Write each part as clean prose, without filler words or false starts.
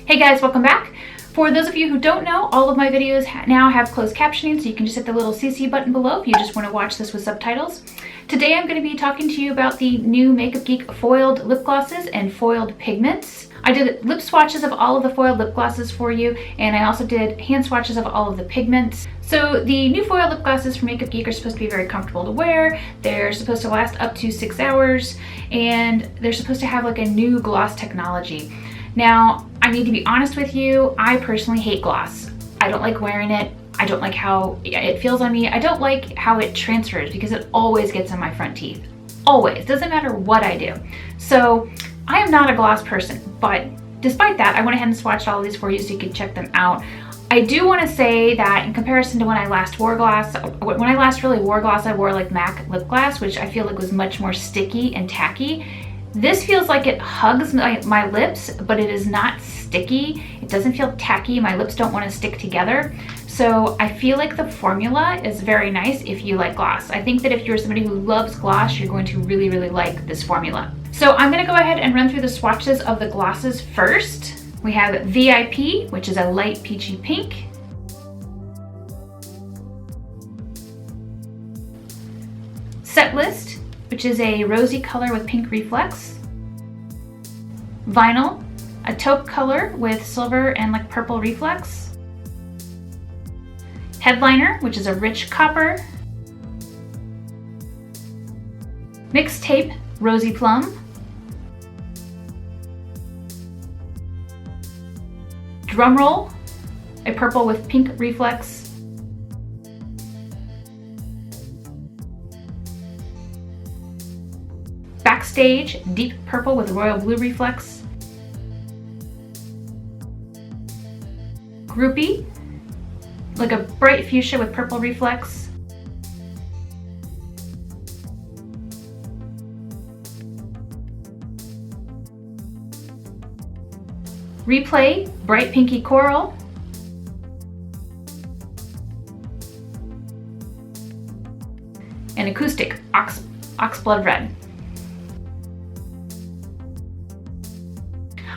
Hey guys, welcome back. For those of you who don't know, all of my videos now have closed captioning, so you can just hit the little CC button below if you just want to watch this with subtitles. Today I'm going to be talking to you about the new Makeup Geek foiled lip glosses and foiled pigments. I did lip swatches of all of the foiled lip glosses for you, and I also did hand swatches of all of the pigments. So the new foiled lip glosses from Makeup Geek are supposed to be very comfortable to wear. They're supposed to last up to 6 hours, and they're supposed to have like a new gloss technology. Now, I need to be honest with you, I personally hate gloss. I don't like wearing it. I don't like how it feels on me. I don't like how it transfers because it always gets on my front teeth. Always, doesn't matter what I do. So I am not a gloss person, but despite that, I went ahead and swatched all of these for you so you could check them out. I do want to say that in comparison to when I last wore gloss, when I last really wore gloss, I wore like MAC lip gloss, which I feel like was much more sticky and tacky. This feels like it hugs my lips, but it is not sticky. It doesn't feel tacky. My lips don't want to stick together. So I feel like the formula is very nice if you like gloss. I think that if you're somebody who loves gloss, you're going to really, really like this formula. So I'm going to go ahead and run through the swatches of the glosses first. We have VIP, which is a light peachy pink. Set List, which is a rosy color with pink reflex. Vinyl, a taupe color with silver and like purple reflex. Headliner, which is a rich copper. Mixtape, rosy plum. Drumroll, a purple with pink reflex. Backstage, deep purple with royal blue reflex. Groupie, like a bright fuchsia with purple reflex. Replay, bright pinky coral. And Acoustic, oxblood red.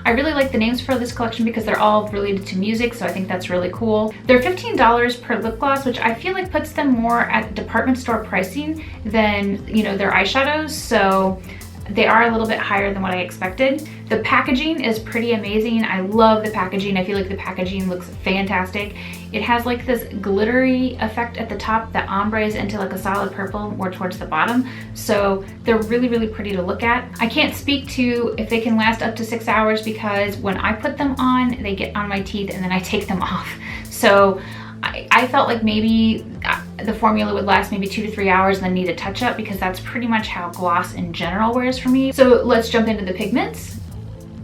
I really like the names for this collection because they're all related to music, so I think that's really cool. They're $15 per lip gloss, which I feel like puts them more at department store pricing than, you know, their eyeshadows, so they are a little bit higher than what I expected. The packaging is pretty amazing. I love the packaging. I feel like the packaging looks fantastic. It has like this glittery effect at the top that ombres into like a solid purple more towards the bottom. So they're really, really pretty to look at. I can't speak to if they can last up to 6 hours because when I put them on, they get on my teeth and then I take them off. So I felt like maybe the formula would last maybe 2 to 3 hours and then need a touch up because that's pretty much how gloss in general wears for me. So let's jump into the pigments.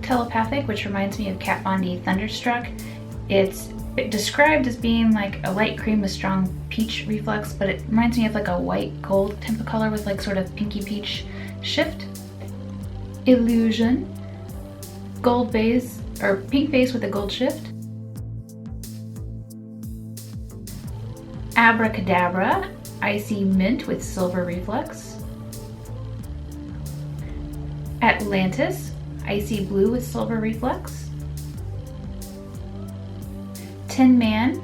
Telepathic, which reminds me of Kat Von D Thunderstruck. It's described as being like a light cream with strong peach reflex, but it reminds me of like a white gold type of color with like sort of pinky peach shift. Illusion, gold base or pink base with a gold shift. Abracadabra, icy mint with silver reflex. Atlantis, icy blue with silver reflex. Tin Man,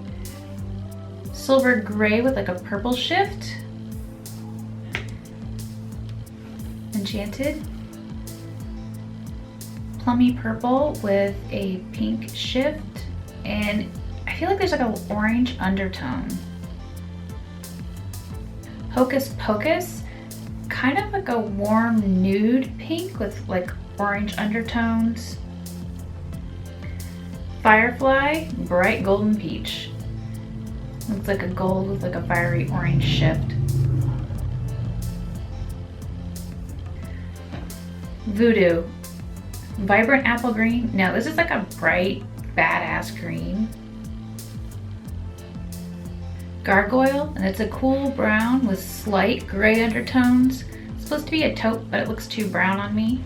silver gray with like a purple shift. Enchanted, plummy purple with a pink shift, and I feel like there's like an orange undertone. Hocus Pocus, kind of like a warm nude pink with like orange undertones. Firefly, bright golden peach. Looks like a gold with like a fiery orange shift. Voodoo, vibrant apple green. No, this is like a bright, badass green. Gargoyle, and it's a cool brown with slight gray undertones. It's supposed to be a taupe, but it looks too brown on me.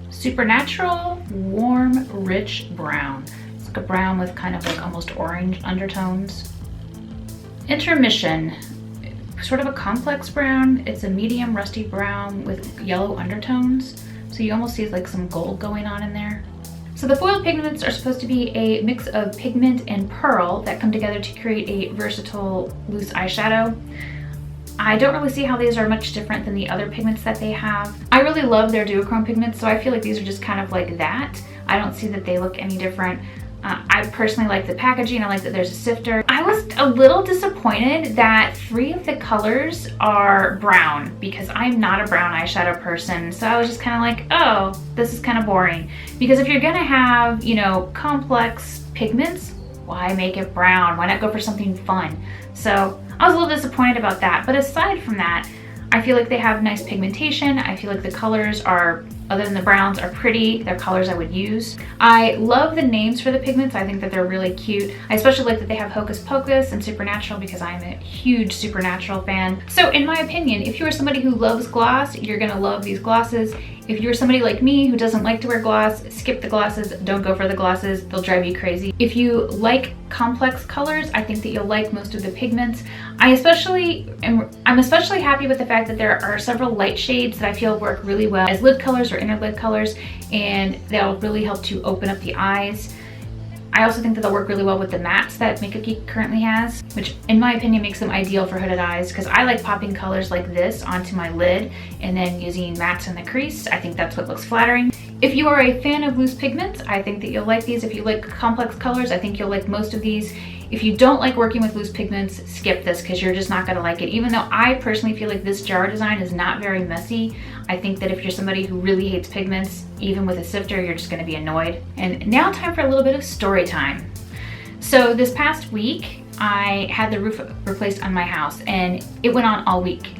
Supernatural, warm, rich brown. It's like a brown with kind of like almost orange undertones. Intermission, sort of a complex brown. It's a medium rusty brown with yellow undertones. So you almost see like some gold going on in there. So the foiled pigments are supposed to be a mix of pigment and pearl that come together to create a versatile loose eyeshadow. I don't really see how these are much different than the other pigments that they have. I really love their duochrome pigments, so I feel like these are just kind of like that. I don't see that they look any different. I personally like the packaging. I like that there's a sifter. I was a little disappointed that 3 of the colors are brown because I'm not a brown eyeshadow person. So I was just kind of like, oh, this is kind of boring. Because if you're gonna have, you know, complex pigments, why make it brown? Why not go for something fun? So I was a little disappointed about that. But aside from that, I feel like they have nice pigmentation. I feel like the colors are, other than the browns, are pretty. They're colors I would use. I love the names for the pigments. I think that they're really cute. I especially like that they have Hocus Pocus and Supernatural because I'm a huge Supernatural fan. So in my opinion, if you are somebody who loves gloss, you're gonna love these glosses. If you're somebody like me who doesn't like to wear gloss, skip the glosses, don't go for the glosses, they'll drive you crazy. If you like complex colors, I think that you'll like most of the pigments. I'm especially happy with the fact that there are several light shades that I feel work really well as lid colors or inner lid colors, and they'll really help to open up the eyes. I also think that they'll work really well with the mattes that Makeup Geek currently has, which in my opinion makes them ideal for hooded eyes because I like popping colors like this onto my lid and then using mattes in the crease. I think that's what looks flattering. If you are a fan of loose pigments, I think that you'll like these. If you like complex colors, I think you'll like most of these. If you don't like working with loose pigments, skip this because you're just not gonna like it. Even though I personally feel like this jar design is not very messy, I think that if you're somebody who really hates pigments, even with a sifter, you're just gonna be annoyed. And now time for a little bit of story time. So this past week, I had the roof replaced on my house and it went on all week.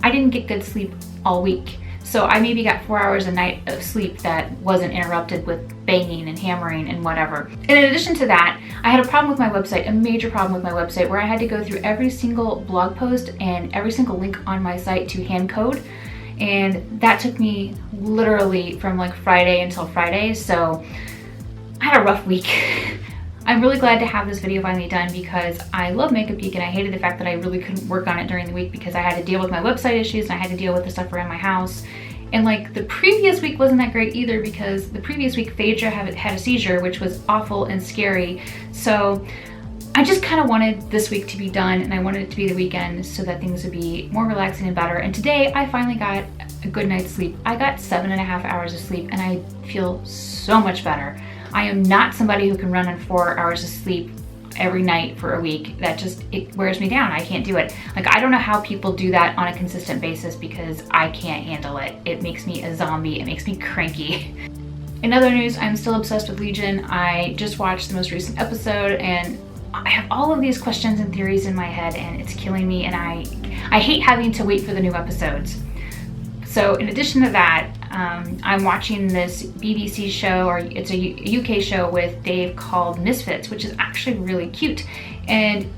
I didn't get good sleep all week. So I maybe got 4 hours a night of sleep that wasn't interrupted with banging and hammering and whatever. And in addition to that, I had a problem with my website, a major problem with my website, where I had to go through every single blog post and every single link on my site to hand code. And that took me literally from like Friday until Friday. So I had a rough week. I'm really glad to have this video finally done because I love Makeup Geek and I hated the fact that I really couldn't work on it during the week because I had to deal with my website issues and I had to deal with the stuff around my house. And like the previous week wasn't that great either because the previous week Phaedra had a seizure, which was awful and scary. So I just kind of wanted this week to be done and I wanted it to be the weekend so that things would be more relaxing and better. And today I finally got a good night's sleep. I got 7.5 hours of sleep and I feel so much better. I am not somebody who can run on 4 hours of sleep every night for a week. That just, it wears me down. I can't do it. Like, I don't know how people do that on a consistent basis because I can't handle it. It makes me a zombie. It makes me cranky. In other news, I'm still obsessed with Legion. I just watched the most recent episode and I have all of these questions and theories in my head and it's killing me and I hate having to wait for the new episodes. So in addition to that, I'm watching this BBC show, or it's a UK show with Dave called Misfits, which is actually really cute. And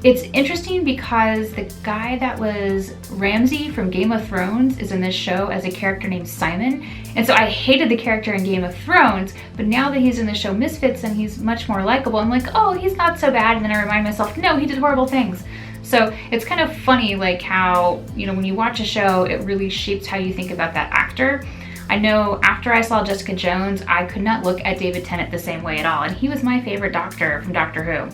it's interesting because the guy that was Ramsay from Game of Thrones is in this show as a character named Simon. And so I hated the character in Game of Thrones, but now that he's in the show Misfits and he's much more likable, I'm like, oh, he's not so bad. And then I remind myself, no, he did horrible things. So it's kind of funny like how, you know, when you watch a show, it really shapes how you think about that actor. I know after I saw Jessica Jones, I could not look at David Tennant the same way at all. And he was my favorite doctor from Doctor Who.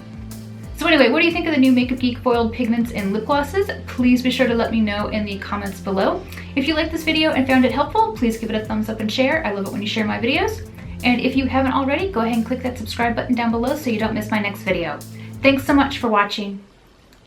So anyway, what do you think of the new Makeup Geek foiled pigments and lip glosses? Please be sure to let me know in the comments below. If you liked this video and found it helpful, please give it a thumbs up and share. I love it when you share my videos. And if you haven't already, go ahead and click that subscribe button down below so you don't miss my next video. Thanks so much for watching.